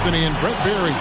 Anthony and Brett Berry.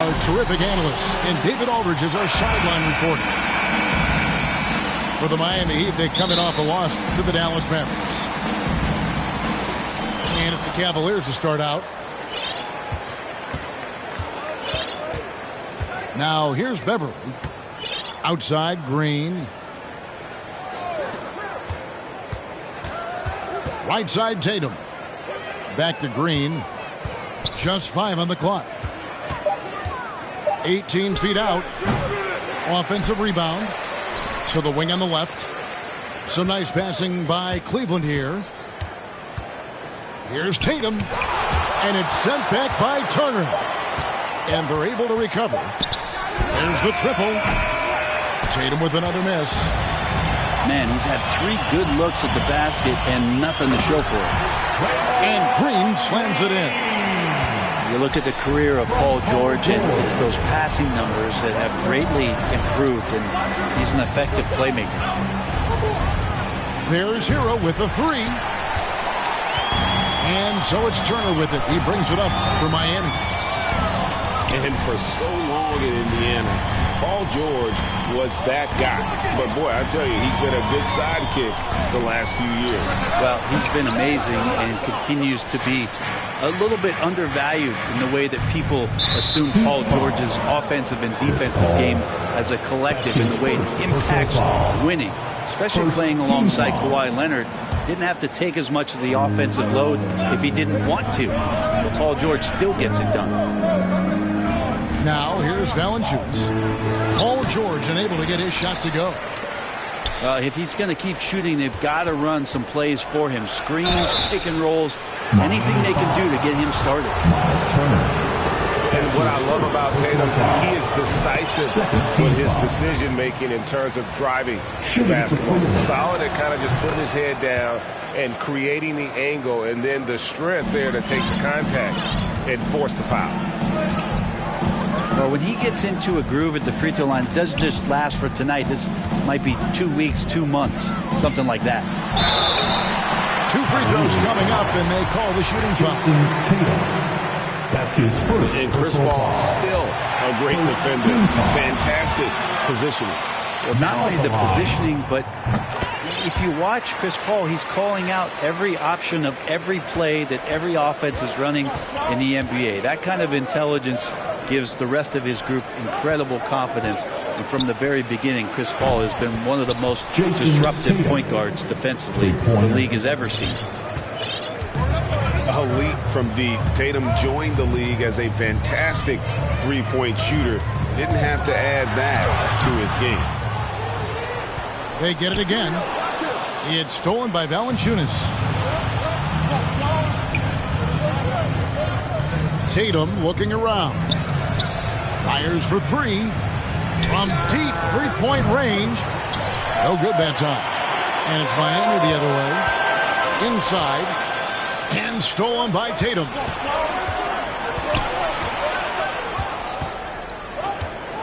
Our terrific analysts, and David Aldridge is our sideline reporter. For the Miami Heat, they're coming off a loss to the Dallas Mavericks. And it's the Cavaliers to start out. Now here's Beverly. Outside, Green. Right side, Tatum. Back to Green. Just 5 on the clock. 18 feet out. Offensive rebound to the wing on the left. Some nice passing by Cleveland here. Here's Tatum. And it's sent back by Turner. And they're able to recover. There's the triple. Tatum with another miss. Man, he's had 3 good looks at the basket and nothing to show for it. And Green slams it in. You look at the career of Paul George, and it's those passing numbers that have greatly improved, and he's an effective playmaker. There's Hero with the 3. And so it's Turner with it. He brings it up for Miami. And for so long in Indiana, Paul George was that guy. But, boy, I tell you, he's been a good sidekick the last few years. Well, he's been amazing and continues to be a little bit undervalued in the way that people assume Paul George's offensive and defensive game as a collective, in the way it impacts winning, especially playing alongside Kawhi Leonard. Didn't have to take as much of the offensive load if he didn't want to. But Paul George still gets it done. Now here's Valanciunas. Paul George unable to get his shot to go. If he's going to keep shooting, they've got to run some plays for him. Screens, pick and rolls, anything they can do to get him started. And what I love about Tatum, he is decisive with his decision-making in terms of driving the basketball. Solid at kind of just putting his head down and creating the angle, and then the strength there to take the contact and force the foul. Well, when he gets into a groove at the free throw line, it doesn't just last for tonight. This might be 2 weeks, 2 months, something like that. 2 free throws coming up, and they call the shooting foul. That's his first. And Chris Paul still a great defender. Fantastic positioning. Well, not only the positioning, but if you watch Chris Paul, he's calling out every option of every play that every offense is running in the NBA. That kind of intelligence gives the rest of his group incredible confidence. And from the very beginning, Chris Paul has been one of the most disruptive point guards defensively the league has ever seen. A leap from deep. Tatum joined the league as a fantastic three-point shooter. Didn't have to add that to his game. They get it again. It's stolen by Valanciunas. Tatum looking around. Fires for 3. From deep three-point range. No good that time. And it's Miami the other way. Inside. And stolen by Tatum.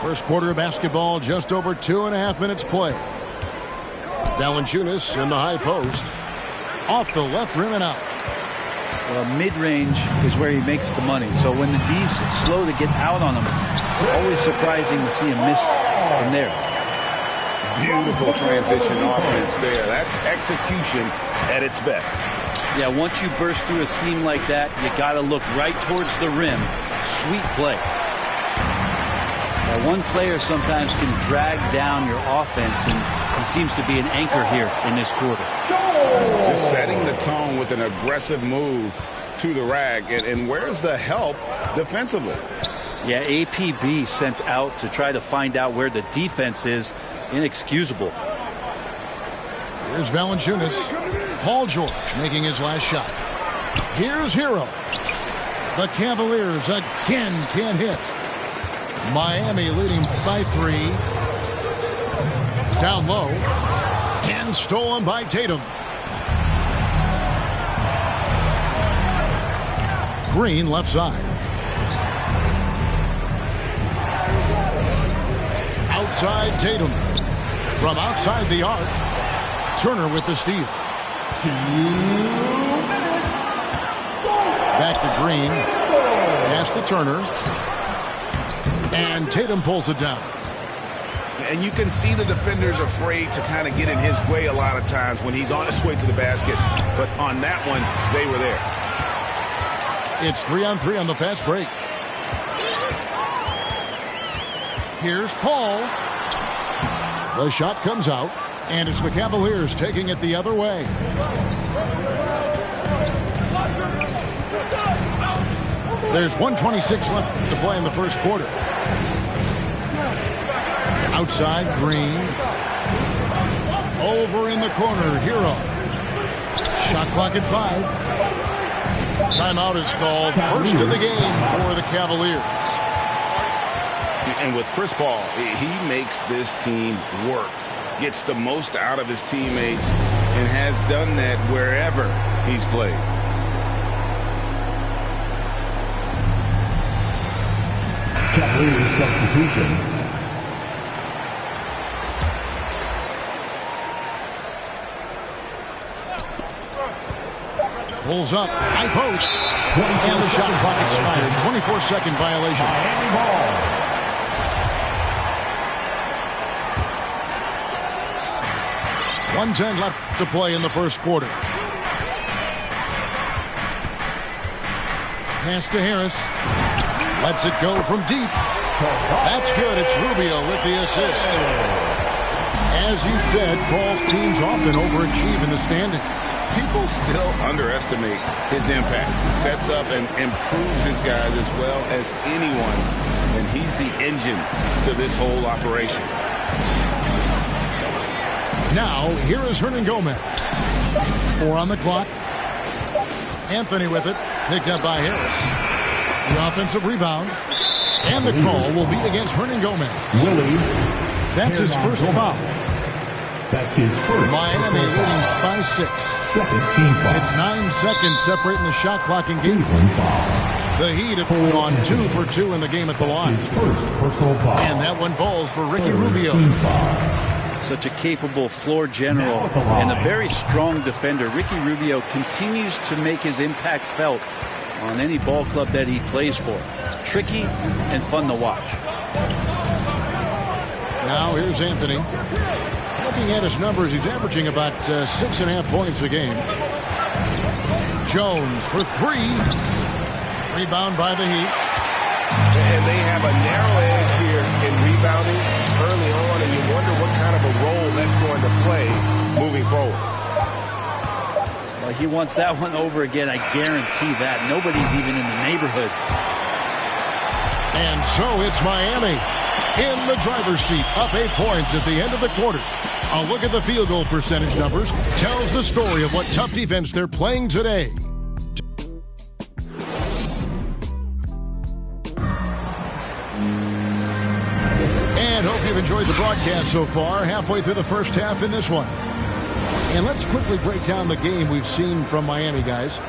First quarter of basketball, just over 2.5 minutes play. Valanciunas in the high post. Off the left rim and out. Well, mid-range is where he makes the money. So when the D's slow to get out on him, always surprising to see him miss from there. Beautiful transition offense there. That's execution at its best. Yeah, once you burst through a seam like that, you got to look right towards the rim. Sweet play. Now, one player sometimes can drag down your offense, and He seems to be an anchor here in this quarter. Just setting the tone with an aggressive move to the rack. And where's the help defensively? Yeah, APB sent out to try to find out where the defense is. Inexcusable. Here's Valanciunas. Paul George making his last shot. Here's Hero. The Cavaliers again can't hit. Miami leading by 3. Down low. And stolen by Tatum. Green left side. Outside Tatum. From outside the arc. Turner with the steal. 2 minutes. Back to Green. Pass to Turner. And Tatum pulls it down. And you can see the defenders afraid to kind of get in his way a lot of times when he's on his way to the basket. But on that one, they were there. It's 3-on-3 on the fast break. Here's Paul. The shot comes out, and it's the Cavaliers taking it the other way. There's 1:26 left to play in the first quarter. Outside, Green. Over in the corner, Hero. Shot clock at 5. Timeout is called. First of the game for the Cavaliers. And with Chris Paul, he makes this team work. Gets the most out of his teammates and has done that wherever he's played. Cavaliers substitution. Pulls up, high post, and the shot clock expires. 24-second violation. Miami ball. .110 left to play in the first quarter. Pass to Harris. Lets it go from deep. That's good. It's Rubio with the assist. As you said, Paul's teams often overachieve in the standings. People still underestimate his impact. Sets up and improves his guys as well as anyone. And he's the engine to this whole operation. Now, here is Hernan Gomez. 4 on the clock. Anthony with it. Picked up by Harris. The offensive rebound. And the call will be against Hernan Gomez. That's his first foul. That's his first. Miami leading by 6. Second team foul. It's 9 seconds separating the shot clock and game. The Heat have gone 2 for 2 in the game at the line. His first personal foul. And that one falls for Ricky Rubio. Such a capable floor general and a very strong defender. Ricky Rubio continues to make his impact felt on any ball club that he plays for. Tricky and fun to watch. Now here's Anthony. Looking at his numbers, he's averaging about 6.5 points a game. Jones for 3. Rebound by the Heat. And they have a narrow edge here in rebounding early on, and you wonder what kind of a role that's going to play moving forward. Well, he wants that one over again, I guarantee that. Nobody's even in the neighborhood. And so it's Miami in the driver's seat, up 8 points at the end of the quarter. A look at the field goal percentage numbers tells the story of what tough defense they're playing today. And hope you've enjoyed the broadcast so far, halfway through the first half in this one. And let's quickly break down the game we've seen from Miami, guys.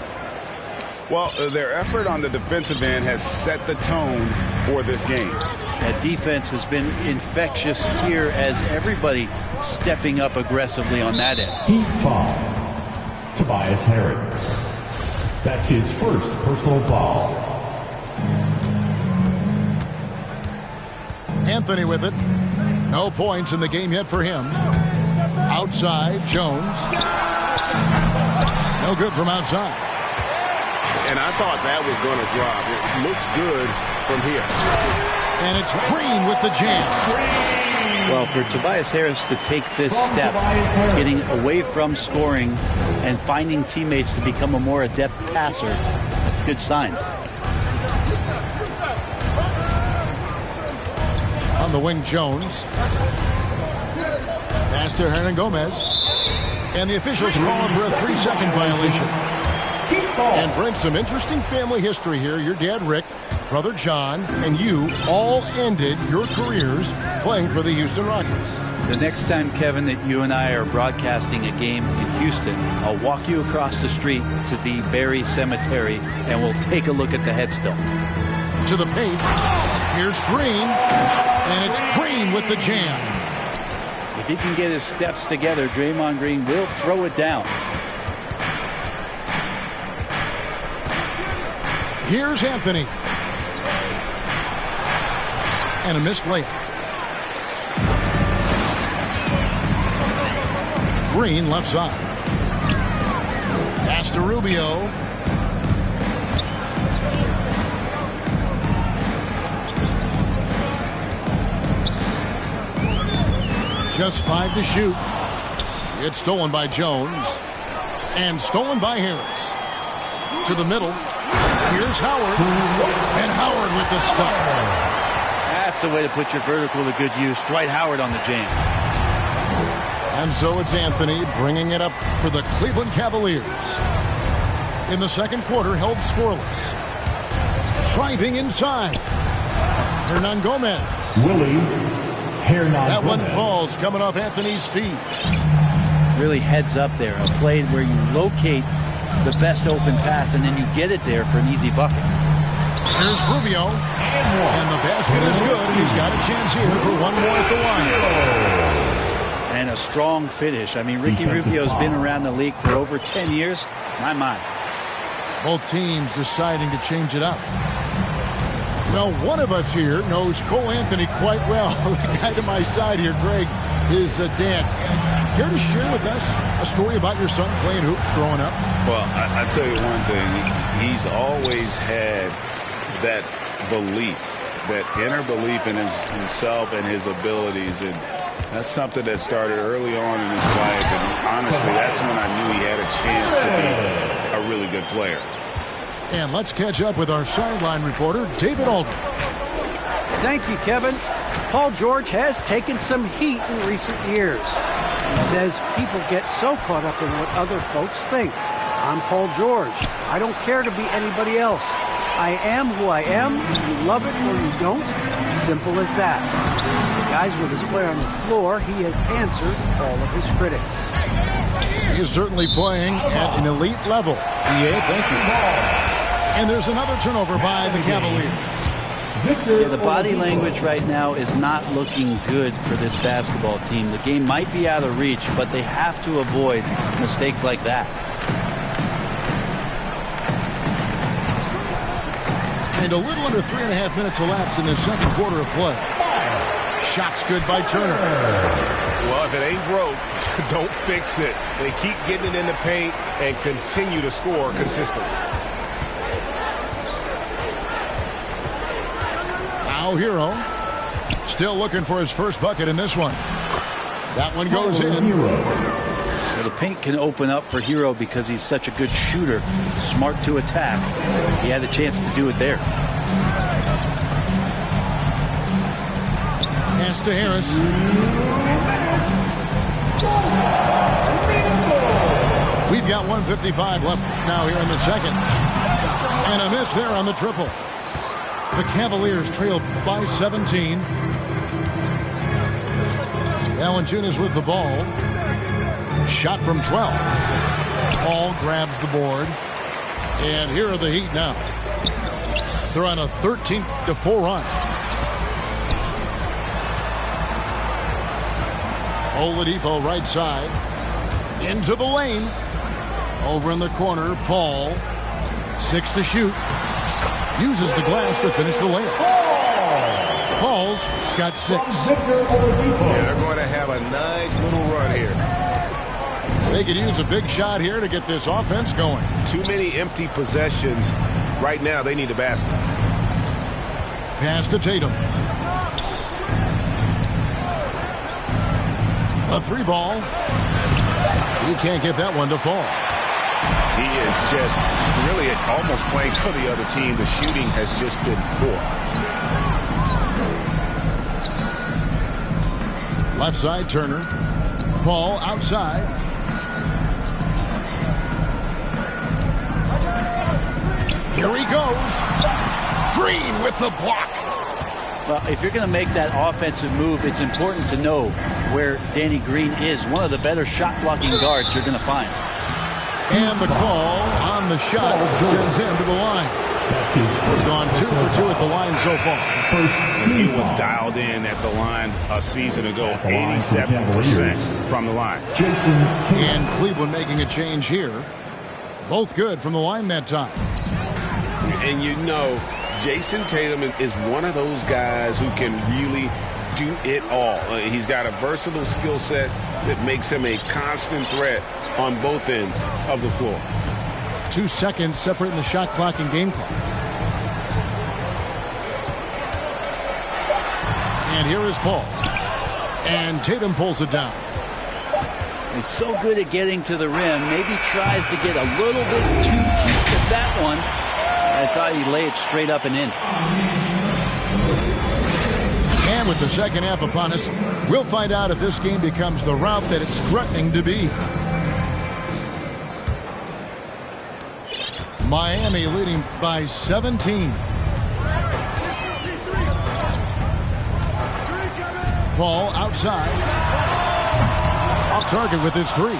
Well, their effort on the defensive end has set the tone for this game. That defense has been infectious here as everybody stepping up aggressively on that end. Heat foul. Tobias Harris. That's his first personal foul. Anthony with it. No points in the game yet for him. Outside, Jones. No good from outside. And I thought that was going to drop. It looked good from here. And it's Green with the jam. Well, for Tobias Harris to take this step, getting away from scoring and finding teammates to become a more adept passer, that's good signs. On the wing, Jones. Pass to Hernan Gomez. And the officials call him for a 3-second violation. And bring some interesting family history here. Your dad, Rick, brother John, and you all ended your careers playing for the Houston Rockets. The next time, Kevin, that you and I are broadcasting a game in Houston, I'll walk you across the street to the Berry Cemetery, and we'll take a look at the headstone. To the paint. Here's Green. And it's Green with the jam. If he can get his steps together, Draymond Green will throw it down. Here's Anthony. And a missed layup. Green left side. Pass to Rubio. Just 5 to shoot. It's stolen by Jones. And stolen by Harris. To the middle. Here's Howard. And Howard with the stuff. That's the way to put your vertical to good use. Dwight Howard on the jam. And so it's Anthony bringing it up for the Cleveland Cavaliers. In the second quarter, held scoreless. Driving inside. Hernan Gomez. That one falls coming off Anthony's feet. Really heads up there. A play where you locate the best open pass and then you get it there for an easy bucket. Here's Rubio. And the basket is good. And he's got a chance here for one more at the line. And a strong finish. I mean, Ricky Rubio's been around the league for over 10 years. My. Both teams deciding to change it up. Well, one of us here knows Cole Anthony quite well. The guy to my side here, Greg, is dad. Care to share with us a story about your son playing hoops growing up? Well, I tell you one thing. He's always had that belief, that inner belief in himself and his abilities. And that's something that started early on in his life. And honestly, that's when I knew he had a chance to be a really good player. And let's catch up with our sideline reporter, David Aldridge. Thank you, Kevin. Paul George has taken some heat in recent years. He says people get so caught up in what other folks think. I'm Paul George. I don't care to be anybody else. I am who I am. You love it or you don't. Simple as that. The guys with his player on the floor, he has answered all of his critics. He is certainly playing at an elite level. EA, thank you. And there's another turnover by the Cavaliers. Yeah, the body language right now is not looking good for this basketball team. The game might be out of reach, but they have to avoid mistakes like that. And a little under 3.5 minutes elapsed in the second quarter of play. Shots good by Turner. Well, if it ain't broke, don't fix it. They keep getting it in the paint and continue to score consistently. Now Hero. Still looking for his first bucket in this one. That one goes in. Well, the paint can open up for Hero because he's such a good shooter. Smart to attack. He had a chance to do it there. Pass to Harris. We've got 1:55 left now here in the second. And a miss there on the triple. The Cavaliers trailed by 17. Valanciunas with the ball. Shot from 12. Paul grabs the board. And here are the Heat now. They're on a 13-4 run. Oladipo right side. Into the lane. Over in the corner, Paul. 6 to shoot. Uses the glass to finish the layup. Paul's got 6. Yeah, they're going to have a nice little run here. They could use a big shot here to get this offense going. Too many empty possessions. Right now, they need a basket. Pass to Tatum. A 3-ball. He can't get that one to fall. He is just really almost playing for the other team. The shooting has just been poor. Left side, Turner. Paul outside. Here he goes. Green with the block. Well, if you're going to make that offensive move, it's important to know where Danny Green is. One of the better shot-blocking guards you're going to find. And the call on the shot sends him to the line. He's gone 2 for 2 at the line so far. He was dialed in at the line a season ago, 87% from the line. And Cleveland making a change here. Both good from the line that time. And you know, Jason Tatum is one of those guys who can really do it all. He's got a versatile skill set that makes him a constant threat on both ends of the floor. 2 seconds separating the shot clock and game clock. And here is Paul. And Tatum pulls it down. He's so good at getting to the rim. Maybe tries to get a little bit too cute at that one. I thought he'd lay it straight up and in. And with the second half upon us, we'll find out if this game becomes the rout that it's threatening to be. Miami leading by 17. Paul outside. Off target with his 3.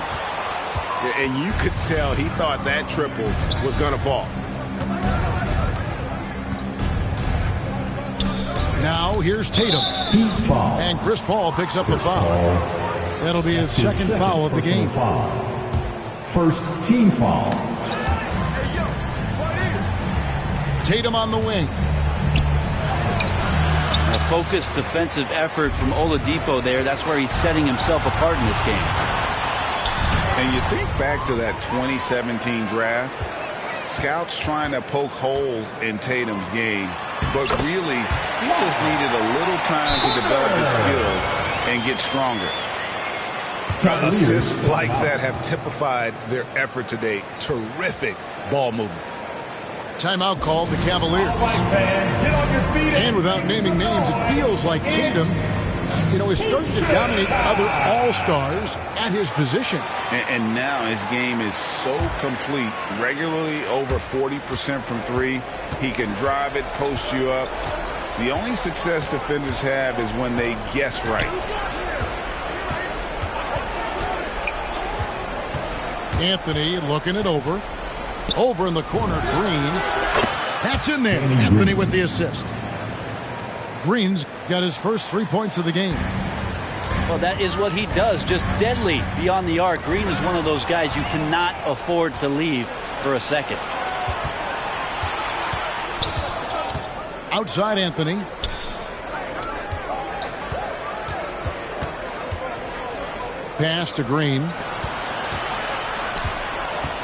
And you could tell he thought that triple was going to fall. Now here's Tatum. And Chris Paul picks up the foul. That'll be his second foul of the game. First team foul. Tatum on the wing. A focused defensive effort from Oladipo there. That's where he's setting himself apart in this game. And you think back to that 2017 draft, scouts trying to poke holes in Tatum's game, but really he just needed a little time to develop his skills and get stronger. Assists like that have typified their effort today. Terrific ball movement. Timeout called the Cavaliers. And without naming names, it feels like Tatum, is starting to dominate other all-stars at his position. And now his game is so complete. Regularly over 40% from 3. He can drive it, post you up. The only success defenders have is when they guess right. Anthony looking it over. Over in the corner, Green. That's in there. Anthony with the assist. Green's got his first 3 points of the game. Well, that is what he does, just deadly beyond the arc. Green is one of those guys you cannot afford to leave for a second. Outside Anthony. Pass to Green.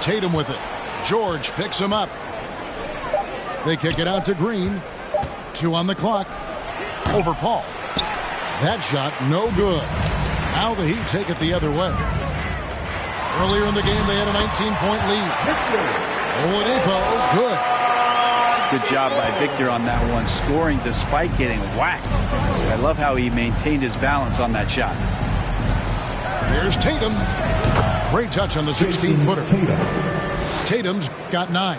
Tatum with it. George picks him up. They kick it out to Green. 2 on the clock. Over Paul. That shot no good. Now the Heat take it the other way. Earlier in the game they had a 19-point lead. Oladipo, good. Good job by Victor on that one, scoring despite getting whacked. I love how he maintained his balance on that shot. Here's Tatum. Great touch on the 16-footer. Tatum's got 9.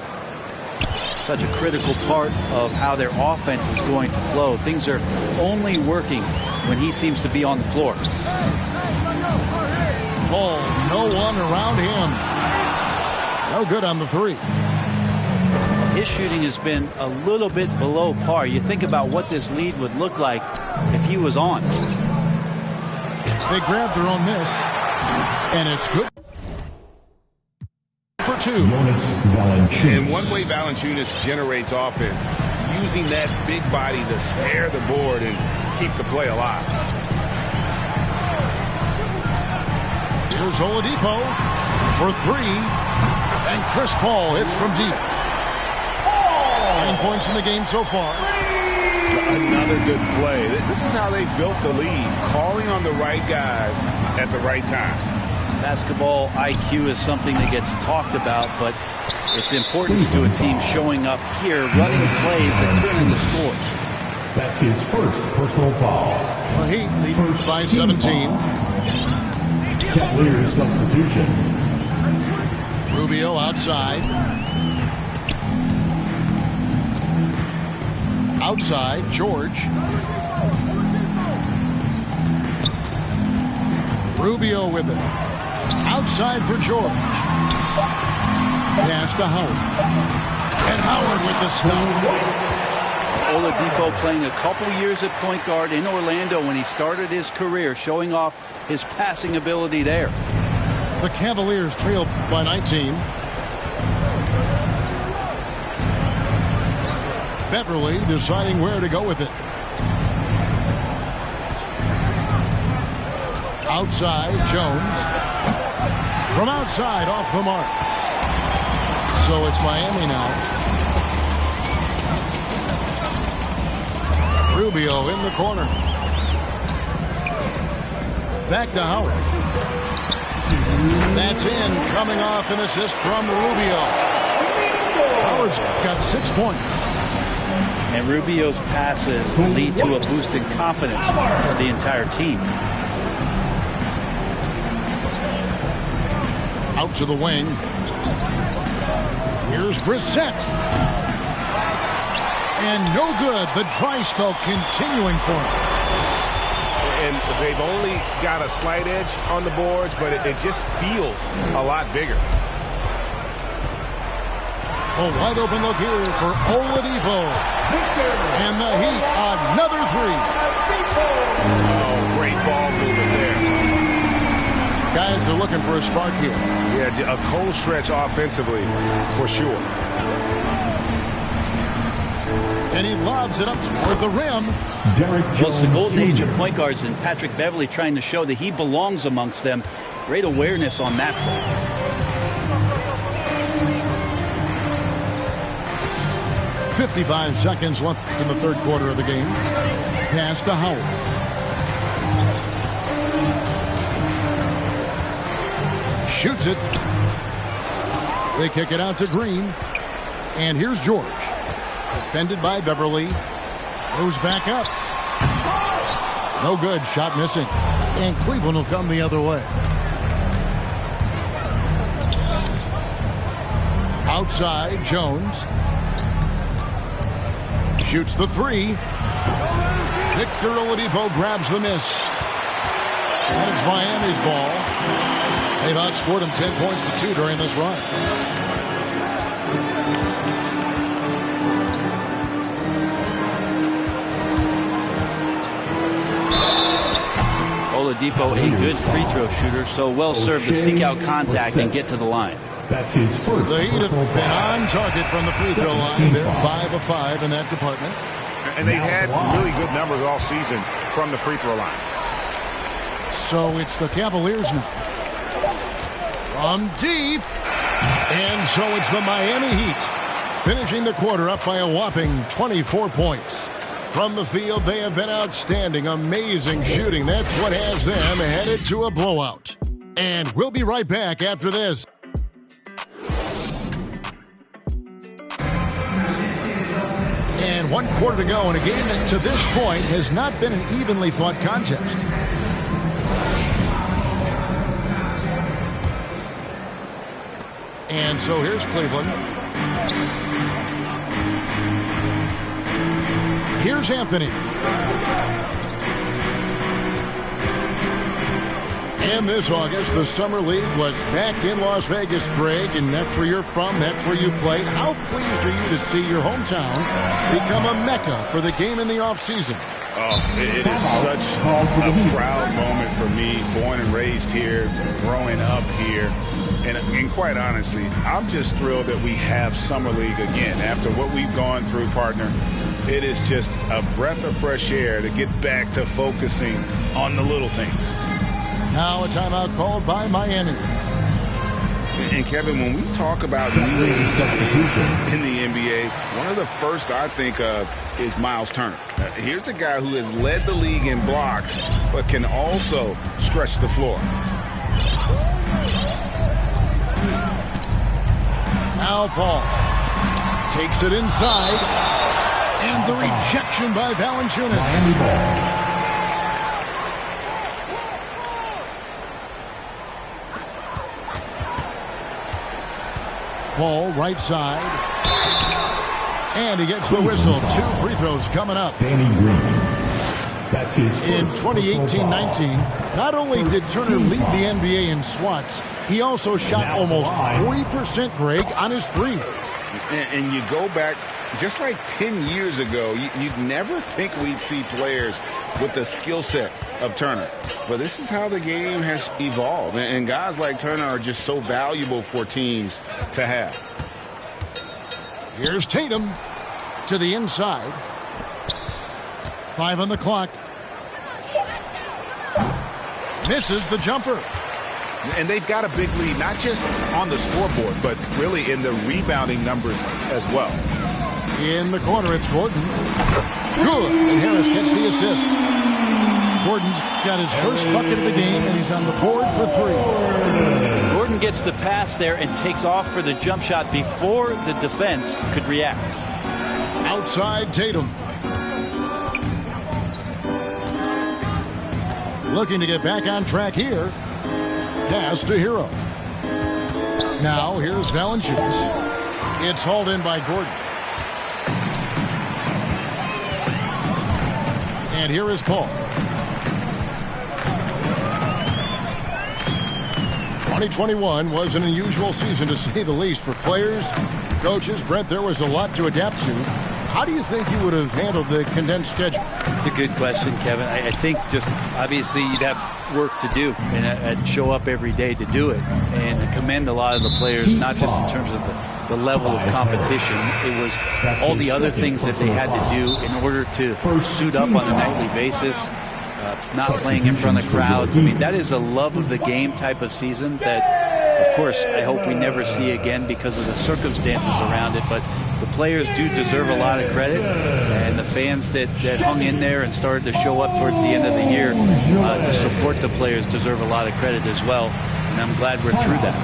Such a critical part of how their offense is going to flow. Things are only working when he seems to be on the floor. Paul, no one around him. No good on the 3. His shooting has been a little bit below par. You think about what this lead would look like if he was on. They grabbed their own miss, and it's good for 2. And one way Valanciunas generates offense, using that big body to snare the board and keep the play alive. Here's Oladipo for 3, and Chris Paul hits from deep. 9 points in the game so far. Another good play. This is how they built the lead, calling on the right guys at the right time. Basketball IQ is something that gets talked about, but its importance to a team showing up here, running plays that turn into scores. That's his first personal foul. The Heat lead by 17. Cavaliers substitution. Rubio outside. Outside, George. Rubio with it. Outside for George. Pass to Howard. And Howard with the stuff. Oladipo playing a couple years at point guard in Orlando when he started his career, showing off his passing ability there. The Cavaliers trail by 19. Beverly deciding where to go with it. Outside, Jones. From outside, off the mark. So it's Miami now. Rubio in the corner. Back to Howard. That's in, coming off an assist from Rubio. Howard's got 6 points. And Rubio's passes lead to a boost in confidence for the entire team. Out to the wing. Here's Brissett. And no good. The dry spell continuing for him. And they've only got a slight edge on the boards, but it just feels a lot bigger. A wide open look here for Oladipo. And the Heat, another three. Oh, great ball movement there. Guys are looking for a spark here. Yeah, a cold stretch offensively, for sure. And he lobs it up toward the rim. Well, it's the golden age of point guards, and Patrick Beverly trying to show that he belongs amongst them. Great awareness on that play. 55 seconds left in the third quarter of the game. Pass to Howard. Shoots it. They kick it out to Green. And here's George. Defended by Beverly. Goes back up. No good. Shot missing. And Cleveland will come the other way. Outside, Jones. Shoots the three. Victor Oladipo grabs the miss. And it's Miami's ball. They've outscored him 10 points to 2 during this run. Oladipo, a good free throw shooter, so well served to seek out contact and get to the line. That's his first. The Heat have been on target from the free throw line. They're 5 of 5 in that department. And they've had really good numbers all season from the free throw line. So it's the Cavaliers now. From deep. And so it's the Miami Heat finishing the quarter up by a whopping 24 points. From the field, they have been outstanding. Amazing shooting. That's what has them headed to a blowout. And we'll be right back after this. And 1 quarter to go in a game that to this point has not been an evenly fought contest. And so here's Cleveland. Here's Anthony. And this August, the Summer League was back in Las Vegas, Greg, and that's where you're from, that's where you play. How pleased are you to see your hometown become a mecca for the game in the offseason? Oh, it is such a proud moment for me, born and raised here, growing up here. And quite honestly, I'm just thrilled that we have Summer League again. After what we've gone through, partner, it is just a breath of fresh air to get back to focusing on the little things. Now a timeout called by Miami. And Kevin, when we talk about new age in the NBA, one of the first I think of is Miles Turner. Here's a guy who has led the league in blocks, but can also stretch the floor. Now Paul takes it inside, and the rejection by Valanciunas. Paul, right side. And he gets the whistle. 2 free throws coming up. Danny Green. That's his in 2018-19, not only did Turner lead the NBA in swats, he also shot almost 40%, Greg, on his threes. And you go back just like 10 years ago, you'd never think we'd see players with the skill set of Turner. But this is how the game has evolved. And guys like Turner are just so valuable for teams to have. Here's Tatum to the inside. 5 on the clock. Misses the jumper. And they've got a big lead, not just on the scoreboard, but really in the rebounding numbers as well. In the corner, it's Gordon. Good. And Harris gets the assist. Gordon's got his first bucket of the game, and he's on the board for 3. Gordon gets the pass there and takes off for the jump shot before the defense could react. Outside Tatum. Looking to get back on track here. Pass to Hero. Now here's Valanciunas. It's hauled in by Gordon. And here is Paul. 2021 was an unusual season, to say the least, for players, coaches. Brett, there was a lot to adapt to. How do you think you would have handled the condensed schedule? It's a good question, Kevin. I think just obviously you'd have work to do and show up every day to do it, and commend a lot of the players, not just in terms of the level of competition. It was all the other things that they had to do in order to suit up on a nightly basis. Not playing in front of crowds. I mean, that is a love of the game type of season that, of course, I hope we never see again because of the circumstances around it. But the players do deserve a lot of credit, and the fans that hung in there and started to show up towards the end of the year to support the players deserve a lot of credit as well. And I'm glad we're through that.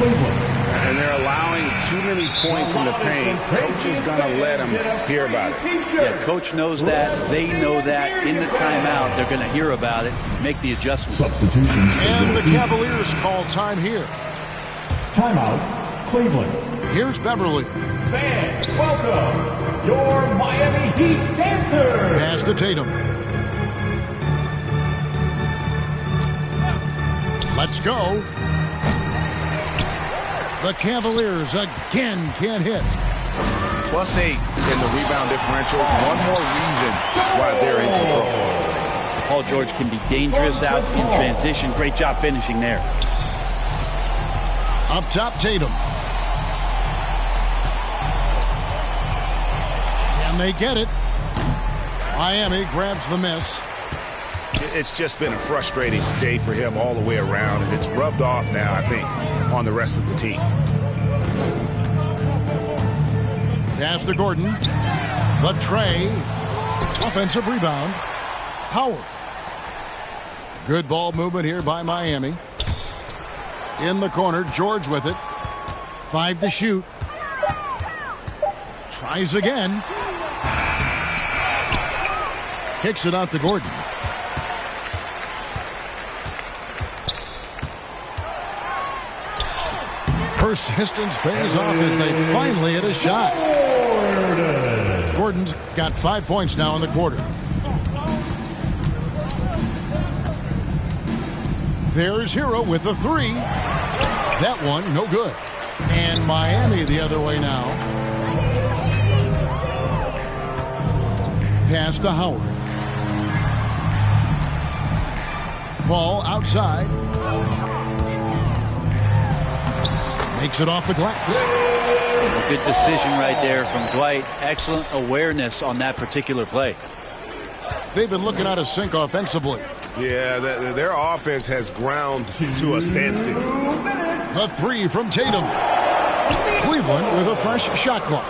And they're allowing too many points in the paint. Coach is going to let them hear about it. Yeah, coach knows that. They know that. In the timeout, they're going to hear about it, make the adjustments. And the Cavaliers call time here. Timeout, Cleveland. Here's Beverly. Fans, welcome your Miami Heat dancers. Pass to Tatum. Let's go. The Cavaliers again can't hit. +8 in the rebound differential. One more reason why they're in control. Paul George can be dangerous out in transition. Great job finishing there. Up top, Tatum. Can they get it? Miami grabs the miss. It's just been a frustrating day for him all the way around, and it's rubbed off now, I think, on the rest of the team. Pass to Gordon. The tray. Offensive rebound. Howard. Good ball movement here by Miami. In the corner, George with it. 5 to shoot. Tries again. Kicks it out to Gordon. Persistence pays off as they finally hit a shot. Gordon's got 5 points now in the quarter. There's Hero with the 3. That one, no good. And Miami the other way now. Pass to Howard. Ball outside. Makes it off the glass. A good decision right there from Dwight. Excellent awareness on that particular play. They've been looking out of sync offensively. Yeah, their offense has ground to a standstill. The three from Tatum. Cleveland with a fresh shot clock.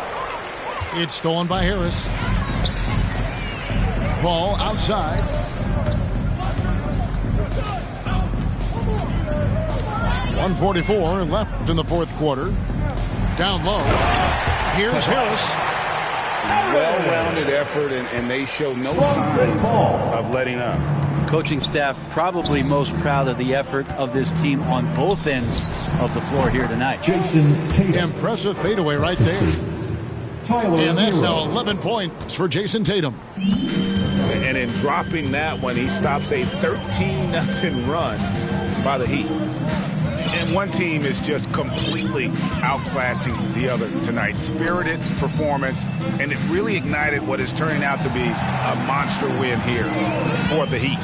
It's stolen by Harris. Ball outside. .144 left in the fourth quarter. Down low. Here's Harris. Well-rounded effort, and they show no signs of letting up. Coaching staff probably most proud of the effort of this team on both ends of the floor here tonight. Jason Tatum. Impressive fadeaway right there. And that's now 11 points for Jason Tatum. And in dropping that one, he stops a 13-0 run by the Heat. And one team is just completely outclassing the other tonight. Spirited performance, and it really ignited what is turning out to be a monster win here for the Heat.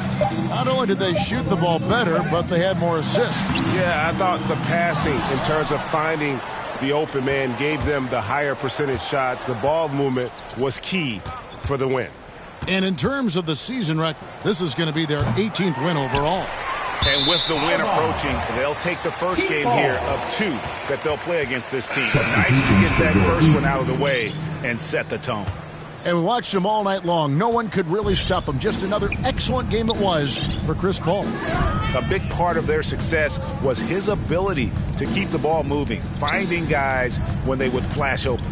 Not only did they shoot the ball better, but they had more assists. Yeah, I thought the passing in terms of finding the open man gave them the higher percentage shots. The ball movement was key for the win. And in terms of the season record, this is going to be their 18th win overall. And with the win approaching, they'll take the first game here of 2 that they'll play against this team. Nice to get that first one out of the way and set the tone. And we watched them all night long. No one could really stop them. Just another excellent game it was for Chris Paul. A big part of their success was his ability to keep the ball moving, finding guys when they would flash open.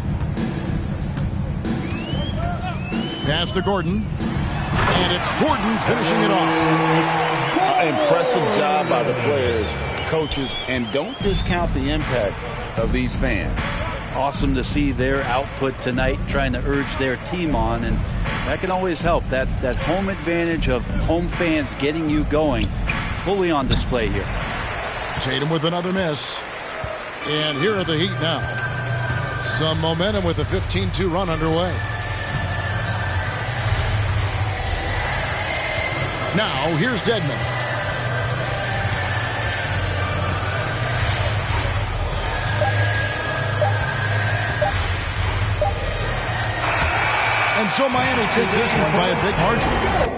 Pass to Gordon. And it's Gordon finishing it off. Impressive job by the players, coaches, and don't discount the impact of these fans. Awesome to see their output tonight, trying to urge their team on, and that can always help. That home advantage of home fans getting you going, fully on display here. Tatum with another miss. And here are the Heat now. Some momentum with a 15-2 run underway. Now, here's Dedmon. And so Miami takes this one by a big margin.